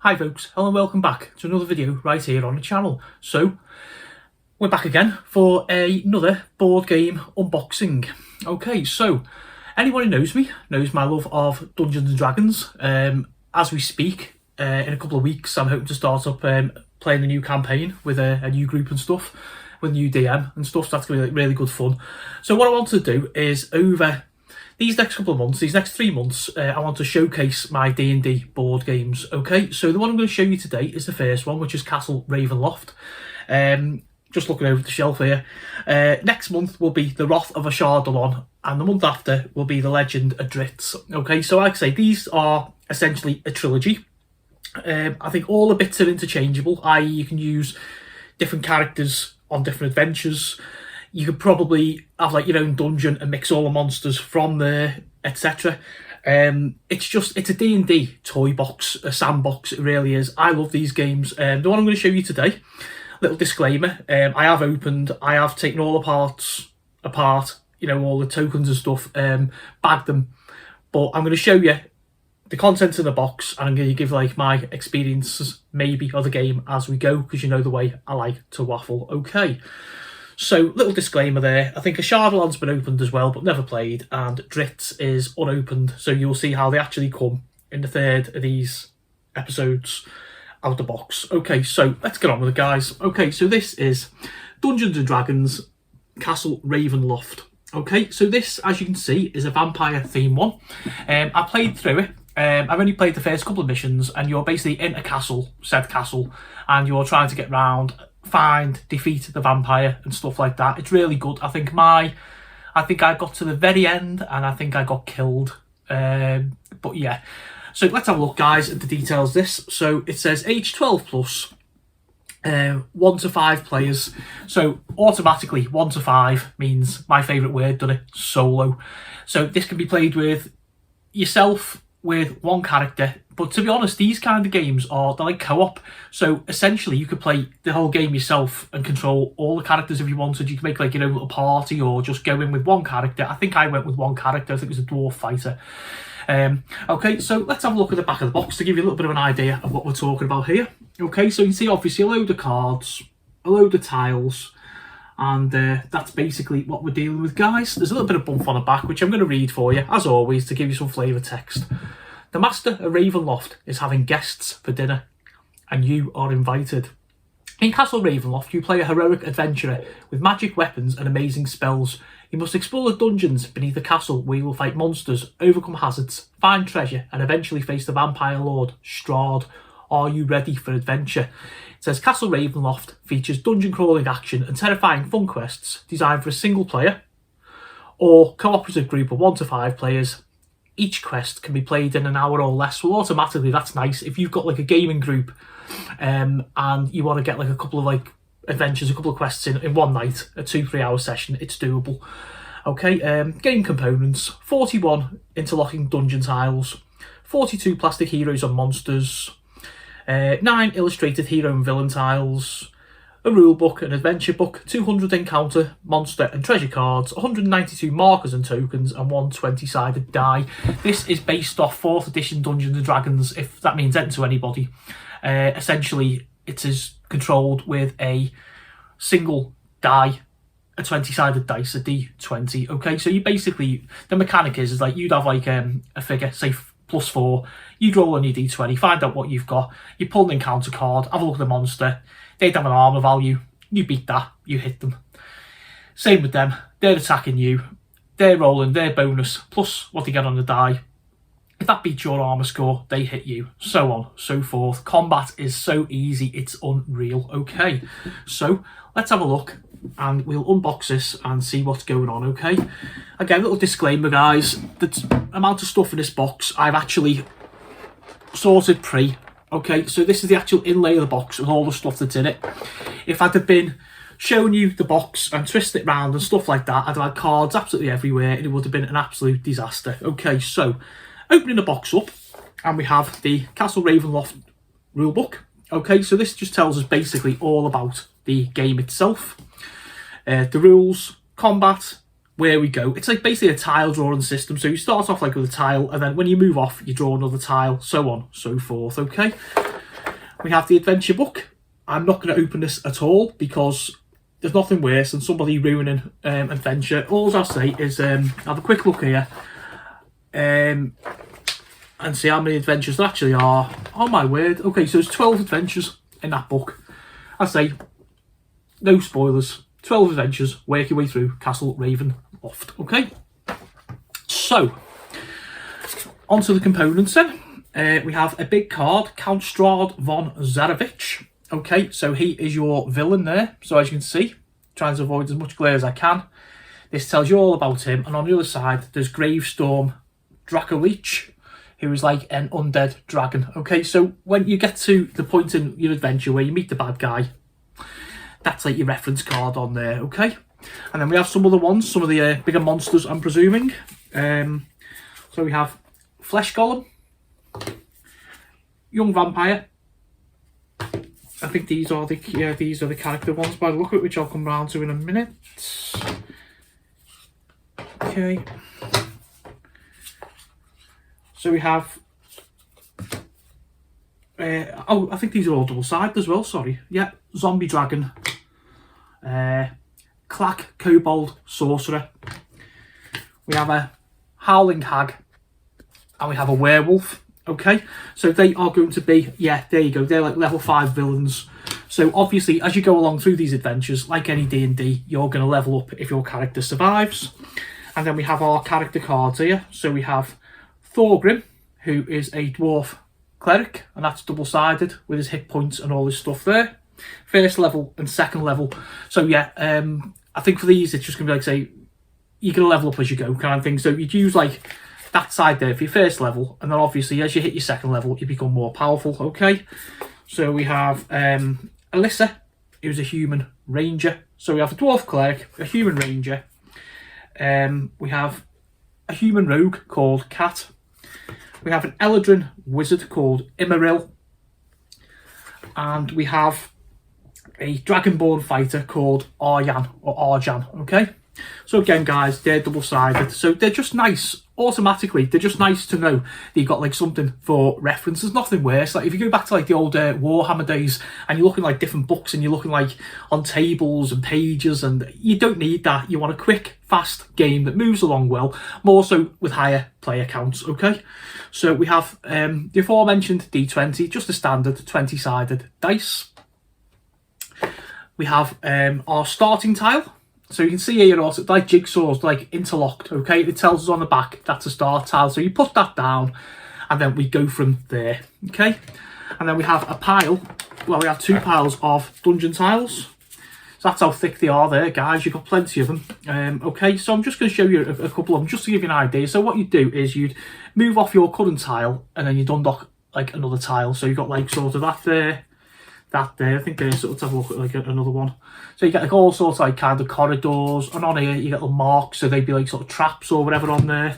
Hi folks, hello and welcome back to another video right here on the channel. So, we're back again for another board game unboxing. Okay, so, anyone who knows me knows my love of Dungeons and Dragons. As we speak, in a couple of weeks I'm hoping to start up playing a new campaign with a new group and stuff, with a new DM and stuff, so that's going to be really good fun. So what I want to do is over these next couple of months, these next 3 months, I want to showcase my D&D board games. Okay, so the one I'm going to show you today is the first one, which is Castle Ravenloft. Just looking over the shelf here. Next month will be the Wrath of Ashardalon, and the month after will be the Legend of Dritz. Okay, so like I say, these are essentially a trilogy. I think all the bits are interchangeable, i.e. you can use different characters on different adventures. You could probably have like your own dungeon and mix all the monsters from there, etc. It's a D&D toy box, a sandbox, it really is. I love these games. The one I'm going to show you today, little disclaimer, I have taken all the parts apart, you know, all the tokens and stuff, bagged them, but I'm going to show you the contents in the box, and I'm going to give like my experiences maybe of the game as we go, because you know the way I like to waffle. Okay. So, little disclaimer there. I think Ashardalon's been opened as well, but never played, and Dritz is unopened, so you'll see how they actually come in the third of these episodes out of the box. Okay, so let's get on with it, guys. Okay, so this is Dungeons and Dragons Castle Ravenloft. Okay, so this, as you can see, is a vampire theme one. I played through it. I've only played the first couple of missions, and you're basically in a castle, said castle, and you're trying to get round, find, defeat the vampire and stuff like that. It's really good. I think I got to the very end and I think I got killed. But yeah, so let's have a look, guys, at the details of this. So it says age 12 plus, 1 to 5 players. So automatically 1 to 5 means my favourite word, doesn't it? Solo. So this can be played with yourself, with one character, but to be honest, these kind of games they're like co-op, so essentially you could play the whole game yourself and control all the characters if you wanted. You could make like your own little party or just go in with one character. I think I went with one character. I think it was a dwarf fighter. Okay, so let's have a look at the back of the box to give you a little bit of an idea of what we're talking about here. Okay, so you can see obviously a load of cards, a load of tiles, and that's basically what we're dealing with, guys. There's a little bit of bump on the back, which I'm going to read for you, as always, to give you some flavour text. The Master of Ravenloft is having guests for dinner, and you are invited. In Castle Ravenloft, you play a heroic adventurer with magic weapons and amazing spells. You must explore the dungeons beneath the castle, where you will fight monsters, overcome hazards, find treasure, and eventually face the vampire lord, Strahd. Are you ready for adventure? It says Castle Ravenloft features dungeon crawling action and terrifying fun quests designed for a single player or cooperative group of 1 to 5 players. Each quest can be played in an hour or less. Well, automatically, that's nice. If you've got like a gaming group and you want to get like a couple of like adventures, a couple of quests in one night, a 2-3 hour session, it's doable. Okay, game components: 41 interlocking dungeon tiles, 42 plastic heroes and monsters, 9 illustrated hero and villain tiles, a rule book, an adventure book, 200 encounter, monster and treasure cards, 192 markers and tokens, and 1 20-sided die. This is based off 4th edition Dungeons and Dragons, if that means anything to anybody. Essentially, it is controlled with a single die, a 20-sided dice, a d20. Okay, so you basically, the mechanic is like you'd have like a figure, say +4, you'd roll on your d20, find out what you've got, you pull an encounter card, have a look at the monster, they'd have an armour value, you beat that, you hit them. Same with them, they're attacking you, they're rolling their bonus plus what they get on the die. If that beats your armour score, they hit you, so on, so forth. Combat is so easy, it's unreal. Okay, so let's have a look and we'll unbox this and see what's going on. Okay, again, a little disclaimer, guys, the amount of stuff in this box I've actually sorted pre. Okay, so this is the actual inlay of the box with all the stuff that's in it. If I'd have been showing you the box and twisting it round and stuff like that, I'd have had cards absolutely everywhere and it would have been an absolute disaster. Okay, so opening the box up, and we have the Castle Ravenloft rulebook. Okay, so this just tells us basically all about the game itself, the rules, combat, where we go. It's like basically a tile drawing system. So you start off like with a tile, and then when you move off, you draw another tile, so on, so forth. Okay, we have the adventure book. I'm not going to open this at all because there's nothing worse than somebody ruining adventure. All I'll say is have a quick look here and see how many adventures there actually are. Oh my word. Okay, so there's 12 adventures in that book. I say, no spoilers, 12 adventures, work your way through Castle Ravenloft. Okay, so onto the components then. We have a big card, Count Strahd von Zarovich. Okay, so he is your villain there. So as you can see, trying to avoid as much glare as I can. This tells you all about him. And on the other side, there's Gravestorm Dracoleech, who is like an undead dragon. Okay, so when you get to the point in your adventure where you meet the bad guy, that's like your reference card on there, okay? And then we have some other ones, some of the bigger monsters, I'm presuming. So we have Flesh Golem, Young Vampire. I think these are the character ones by the look of it, which I'll come round to in a minute. Okay. So we have I think these are all double-sided as well, sorry. Yeah, Zombie Dragon, Clack Kobold Sorcerer. We have a Howling Hag, and we have a Werewolf. Okay, so they are going to be, yeah, there you go, they're like level 5 villains. So obviously, as you go along through these adventures, like any D&D, you're going to level up if your character survives. And then we have our character cards here. So we have Thorgrim, who is a dwarf cleric, and that's double-sided with his hit points and all his stuff there. First level and second level. So yeah, I think for these, it's just going to be like, say, you're going to level up as you go kind of thing. So you'd use like that side there for your first level, and then obviously as you hit your second level, you become more powerful, okay? So we have Alyssa, who's a human ranger. So we have a dwarf cleric, a human ranger. We have a human rogue called Cat. We have an Eladrin wizard called Immeril. And we have a dragonborn fighter called Arjan, okay? So again, guys, they're double-sided. So they're just nice, automatically. They're just nice to know that you've got like something for reference. There's nothing worse. Like if you go back to like the old Warhammer days and you're looking like different books and you're looking like on tables and pages, and you don't need that. You want a quick, fast game that moves along well, more so with higher player counts, okay? So we have the aforementioned D20, just a standard 20-sided dice. We have our starting tile. So you can see here also, like jigsaws, like interlocked, okay? It tells us on the back that's a start tile. So you put that down and then we go from there, okay? And then we have a pile, well, we have 2 piles of dungeon tiles. So that's how thick they are there, guys. You've got plenty of them. Okay, so I'm just going to show you a couple of them just to give you an idea. So what you do is you'd move off your current tile and then you'd unlock like another tile. So you've got like sort of that there. I think there's sort of, let's have a look at like another one. So you get like all sorts of like kind of corridors, and on here you get little marks, so they'd be like sort of traps or whatever on there.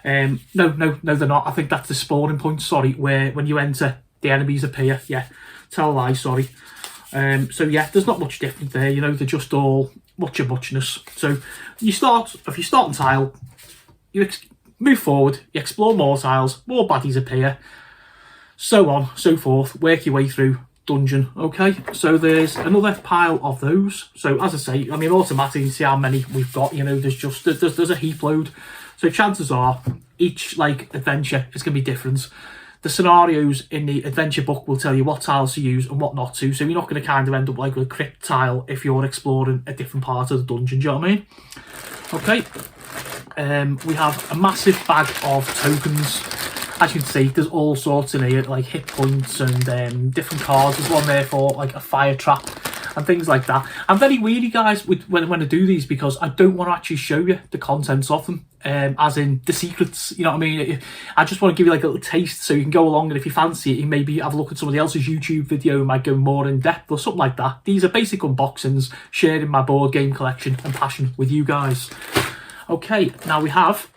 No, they're not. I think that's the spawning point, sorry, where when you enter, the enemies appear. Yeah, tell a lie, sorry. So yeah, there's not much different there, you know, they're just all much of muchness. So you start, if you start on tile, you move forward, you explore more tiles, more baddies appear, so on, so forth, work your way through dungeon, okay? So there's another pile of those. So as I say, I mean, automatically you see how many we've got, you know, there's a heap load. So chances are each like adventure is going to be different. The scenarios in the adventure book will tell you what tiles to use and what not to. So you're not going to kind of end up like with a crypt tile if you're exploring a different part of the dungeon, do you know what I mean? Okay. We have a massive bag of tokens. As you can see, there's all sorts in here, like hit points and different cards. There's one there for like a fire trap and things like that. I'm very weary, guys, when I do these because I don't want to actually show you the contents of them, as in the secrets, you know what I mean? I just want to give you like a little taste so you can go along, and if you fancy it, you maybe have a look at somebody else's YouTube video and might go more in depth or something like that. These are basic unboxings, sharing my board game collection and passion with you guys. Okay, now we have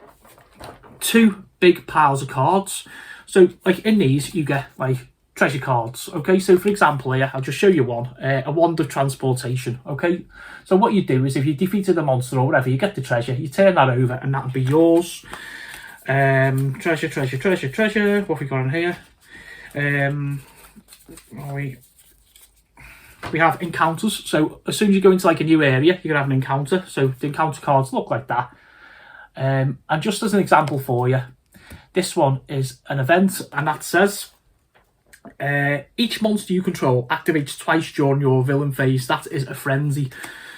2 big piles of cards. So like in these you get like treasure cards, okay? So for example here, I'll just show you one, a wand of transportation, okay? So what you do is if you defeated a monster or whatever, you get the treasure, you turn that over and that'll be yours. Treasure, what have we got in here? we have encounters. So as soon as you go into like a new area, you're gonna have an encounter. So the encounter cards look like that. And just as an example for you, this one is an event, and that says each monster you control activates twice during your villain phase. That is a frenzy,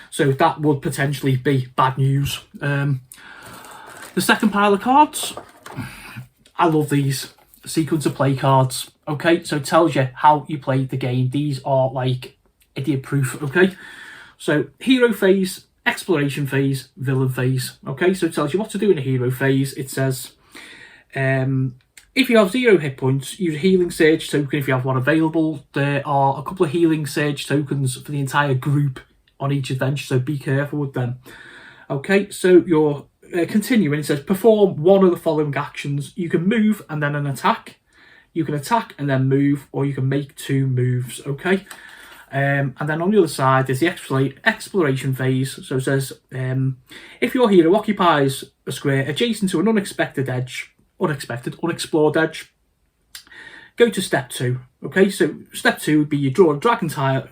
so that would potentially be bad news. The second pile of cards, I love these sequence of play cards. Okay, so it tells you how you play the game. These are like idiot proof. Okay, so hero phase, exploration phase, villain phase. Okay, so it tells you what to do in a hero phase. It says if you have 0 hit points, use a healing surge token if you have one available. There are a couple of healing surge tokens for the entire group on each adventure, so be careful with them. Okay, so you're continuing. It says perform one of the following actions. You can move and then an attack. You can attack and then move, or you can make 2 moves. Okay, and then on the other side is the exploration phase. So it says if your hero occupies a square adjacent to an unexplored edge, go to step 2. Okay, so step 2 would be you draw a dragon tile,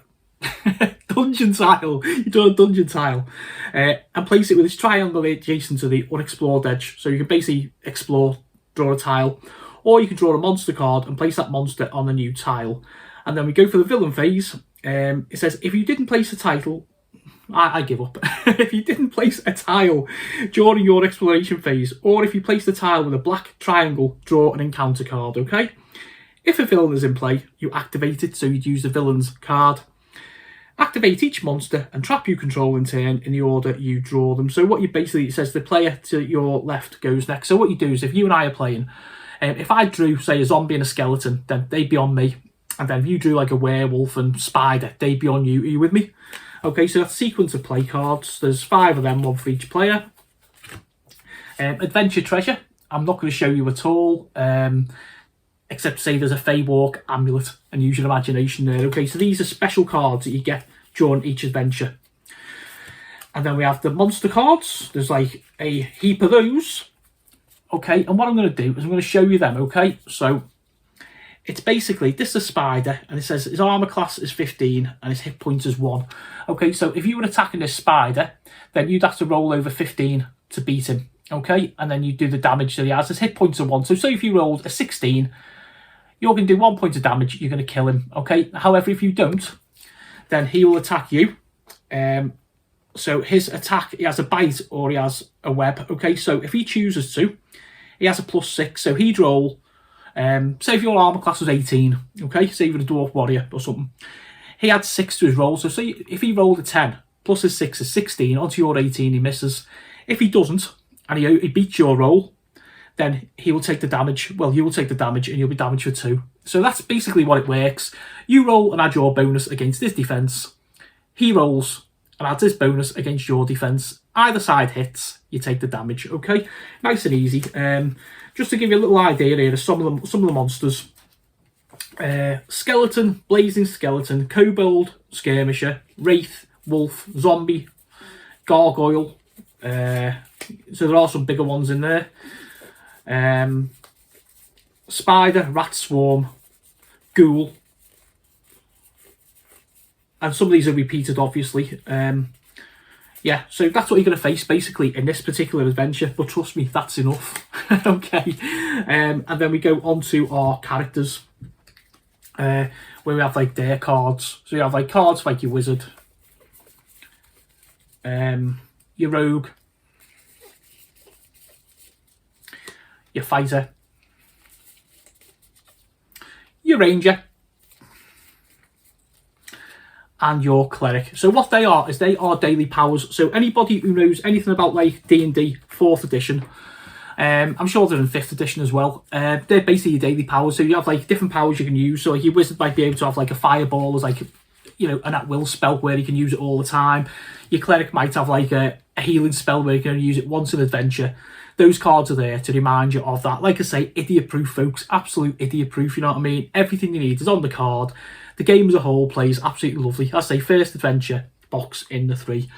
dungeon tile. You draw a dungeon tile and place it with this triangle adjacent to the unexplored edge. So you can basically explore, draw a tile, or you can draw a monster card and place that monster on the new tile. And then we go for the villain phase. It says if you didn't place a title, I give up. If you didn't place a tile during your exploration phase, or if you place the tile with a black triangle, draw an encounter card. Okay, if a villain is in play, you activate it, so you'd use the villain's card. Activate each monster and trap you control in turn in the order you draw them. So what you basically, it says the player to your left goes next. So what you do is if you and I are playing, if I drew say a zombie and a skeleton, then they'd be on me, and then if you drew like a werewolf and spider, they'd be on you. Are you with me? Okay, so that's a sequence of play cards. There's 5 of them, one for each player. Adventure treasure, I'm not going to show you at all, except to say there's a Fey Walk amulet, and use your imagination there. Okay, so these are special cards that you get during each adventure. And then we have the monster cards. There's like a heap of those. Okay, and what I'm going to do is I'm going to show you them. Okay, so it's basically, this is a spider, and it says his armor class is 15 and his hit points is 1. Okay, so if you were attacking this spider, then you'd have to roll over 15 to beat him. Okay, and then you do the damage that he has. His hit points are 1. So say if you rolled a 16, you're going to do 1 point of damage, you're going to kill him. Okay, however, if you don't, then he will attack you. So his attack, he has a bite or he has a web. Okay, so if he chooses to, he has a +6. So he'd roll, say if your armor class was 18, okay, say you're a dwarf warrior or something, he had 6 to his roll. So say if he rolled a 10 plus his 6 is 16, onto your 18 he misses. If he doesn't and he beats your roll, then he will take the damage. Well, you will take the damage and you'll be damaged for 2. So that's basically what it works. You roll and add your bonus against his defense. He rolls and adds his bonus against your defense. Either side hits, you take the damage. Okay, nice and easy. Just to give you a little idea here of some of the monsters. Skeleton, blazing skeleton, kobold, skirmisher, wraith, wolf, zombie, gargoyle. So there are some bigger ones in there. Spider, rat swarm, ghoul. And some of these are repeated, obviously. Yeah, so that's what you're going to face, basically, in this particular adventure. But trust me, that's enough. Okay. And then we go on to our characters. Where we have, like, their cards. So you have, like, cards like your wizard. Your rogue. Your fighter. Your ranger. And your cleric. So what they are is they are daily powers. So anybody who knows anything about like D&D 4th edition, I'm sure they're in 5th edition as well, they're basically your daily powers. So you have like different powers you can use. So like your wizard might be able to have like a fireball as like, you know, an at-will spell where you can use it all the time. Your cleric might have like a healing spell where you can only use it once in adventure. Those cards are there to remind you of that. Like I say, idiot-proof, folks. Absolute idiot-proof, you know what I mean? Everything you need is on the card. The game as a whole plays absolutely lovely. As I say, first adventure box in the 3.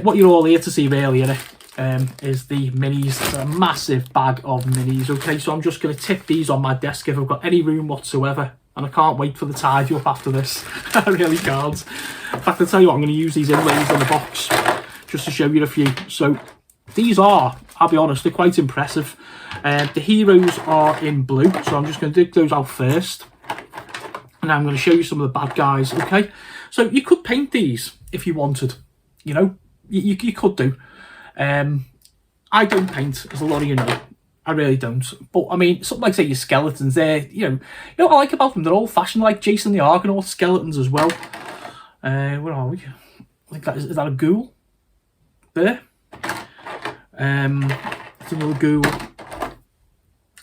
What you're all here to see really is the minis. A massive bag of minis. Okay, so I'm just going to tip these on my desk if I've got any room whatsoever. and I can't wait for the tidy up after this. I really can't. In fact, I'll tell you what, I'm going to use these inlays on the box just to show you a few. So these are, I'll be honest, they're quite impressive. The heroes are in blue, so I'm just going to dig those out first. And I'm going to show you some of the bad guys, okay? So you could paint these if you wanted, you know, you could do. I don't paint, as a lot of you know. I really don't. But I mean, something like, say, your skeletons, they're, you know what I like about them? They're old fashioned, like Jason the Argonaut skeletons as well. Where are we? I think that is that a ghoul? There. It's another ghoul.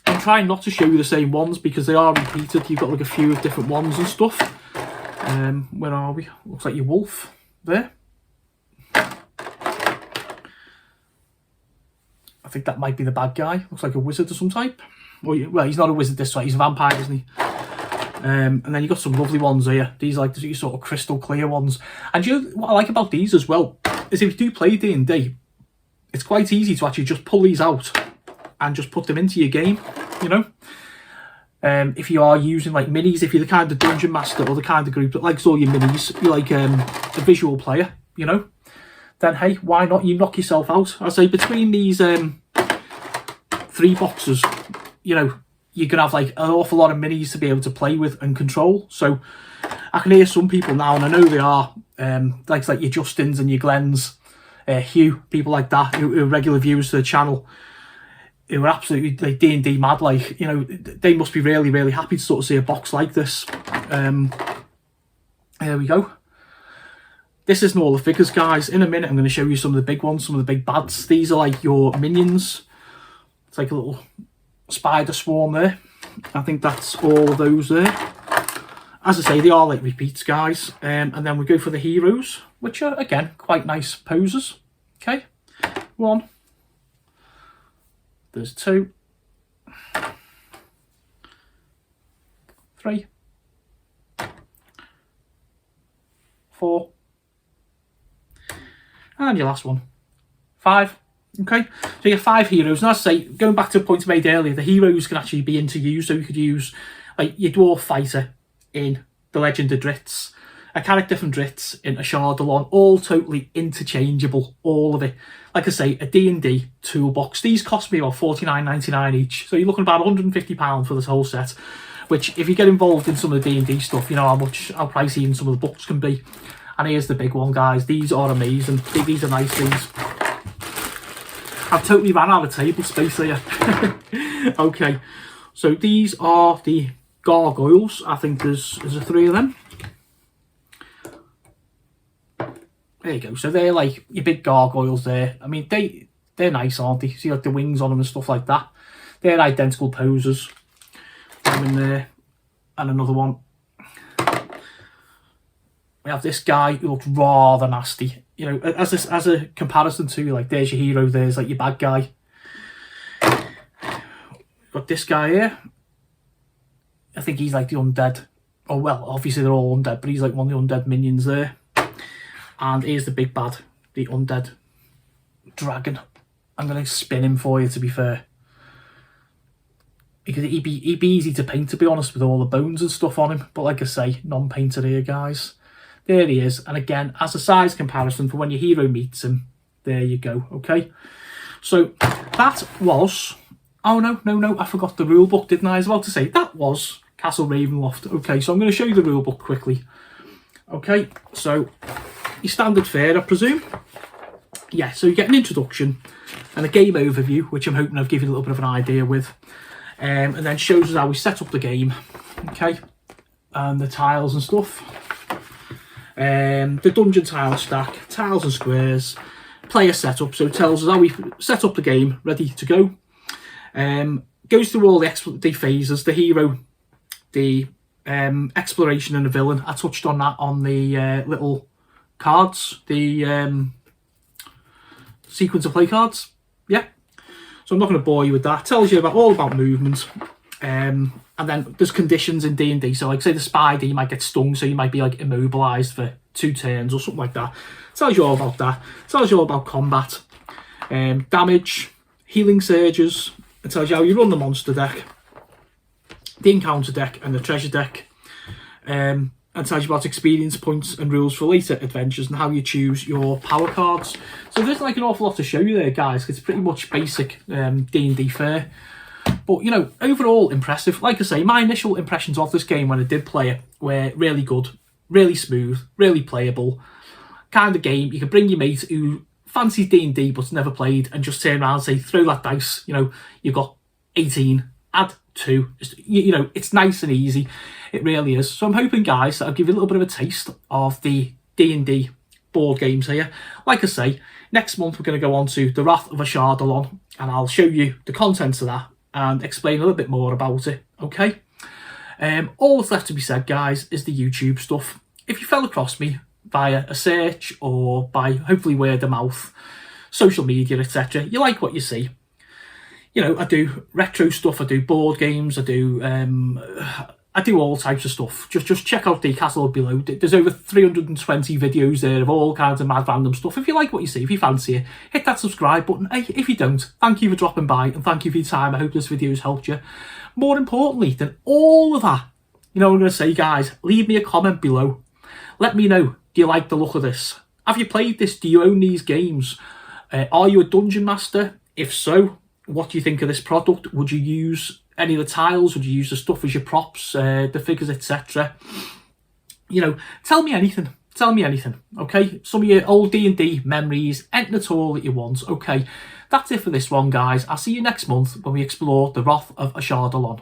I'm trying not to show you the same ones because they are repeated. You've got like a few of different ones and stuff. Where are we? Looks like your wolf there. I think that might be the bad guy. Looks like a wizard of some type. Well, he's not a wizard this way. He's a vampire, isn't he? And then you've got some lovely ones here. These are like the sort of crystal clear ones. And you know what I like about these as well is if you do play D&D, it's quite easy to actually just pull these out and just put them into your game, you know? If you are using like minis, if you're the kind of dungeon master or the kind of group that likes all your minis, you're like a visual player, you know? Then hey, why not? You knock yourself out. I say between these 3 boxes, you know, you're gonna have like an awful lot of minis to be able to play with and control. So I can hear some people now, and I know they are like your Justins and your Glens, Hugh, people like that who are regular viewers to the channel, who are absolutely like D&D mad. Like, you know, they must be really, really happy to sort of see a box like this. There we go. This isn't all the figures, guys. In a minute, I'm going to show you some of the big ones, some of the big bads. These are like your minions. It's like a little spider swarm there. I think that's all of those there. As I say, they are like repeats, guys. And then we go for the heroes, which are, again, quite nice poses. Okay. 1. There's 2. 3. 4. And your last one. 5. Okay, so you have 5 heroes. And as I say, going back to a point I made earlier, the heroes can actually be interused. So you could use like your dwarf fighter in the Legend of Dritz, a character from Dritz in a Chardalon, all totally interchangeable, all of it. Like I say, a D&D toolbox. These cost me about $49.99 each. So you're looking about £150 for this whole set, which if you get involved in some of the D&D stuff, you know how pricey even some of the books can be. And here's the big one, guys. These are amazing. These are nice things. I've totally ran out of table space here. Okay, so these are the gargoyles. I think there's 3 of them. There you go. So they're like your big gargoyles there. I mean, they're nice, aren't they? See like the wings on them and stuff like that. They're identical poses. One in there, and another one. We have this guy who looks rather nasty. You know, as a comparison to, like, there's your hero, there's like your bad guy. Got this guy here. I think he's like the undead. Oh, well, obviously they're all undead, but he's like one of the undead minions there. And here's the big bad, the undead dragon. I'm going to spin him for you, to be fair. Because he'd be easy to paint, to be honest, with all the bones and stuff on him. But like I say, non-painted here, guys. There he is. And again, as a size comparison for when your hero meets him, there you go, okay? So that was... Oh, no, I forgot the rule book, didn't I? I was about to say, that was Castle Ravenloft. Okay, so I'm going to show you the rule book quickly. Okay, so your standard fare, I presume. Yeah, so you get an introduction and a game overview, which I'm hoping I've given you a little bit of an idea with. And then shows us how we set up the game, okay? And the tiles and stuff. The dungeon tile stack, tiles and squares, player setup, so it tells us how we set up the game, ready to go. Goes through all the phases, the hero, the exploration and the villain. I touched on that on the little cards, the sequence of play cards, yeah. So I'm not going to bore you with that. Tells you all about movement. And then there's conditions in D&D. So like say the spider, you might get stung, so you might be like immobilized for 2 turns or something like that. Tells you all about that. Tells you all about combat, damage, healing surges. It tells you how you run the monster deck, the encounter deck and the treasure deck. and tells you about experience points and rules for later adventures and how you choose your power cards. So there's like an awful lot to show you there, guys. It's pretty much basic D&D fare. But, you know, overall impressive. Like I say, my initial impressions of this game when I did play it were really good, really smooth, really playable. Kind of game you can bring your mate who fancies D&D but's never played and just turn around and say, throw that dice. You know, you've got 18, add 2. You know, it's nice and easy. It really is. So I'm hoping, guys, that I'll give you a little bit of a taste of the D&D board games here. Like I say, next month we're going to go on to The Wrath of Ashardalon, and I'll show you the contents of that and explain a little bit more about it, okay? All that's left to be said, guys, is the YouTube stuff. If you fell across me via a search or by hopefully word of mouth, social media, etc., you like what you see. You know, I do retro stuff, I do board games, I do all types of stuff. Just check out the catalogue below. There's over 320 videos there of all kinds of mad random stuff. If you like what you see, if you fancy it, hit that subscribe button. Hey, if you don't, thank you for dropping by and thank you for your time. I hope this video has helped you. More importantly than all of that, you know what I'm going to say, guys? Leave me a comment below. Let me know, do you like the look of this? Have you played this? Do you own these games? Are you a dungeon master? If so, what do you think of this product? Would you use any of the tiles? Would you use the stuff as your props, the figures, etc.? You know, tell me anything. Tell me anything, okay? Some of your old D&D memories, anything at all that you want, okay? That's it for this one, guys. I'll see you next month when we explore The Wrath of Ashardalon.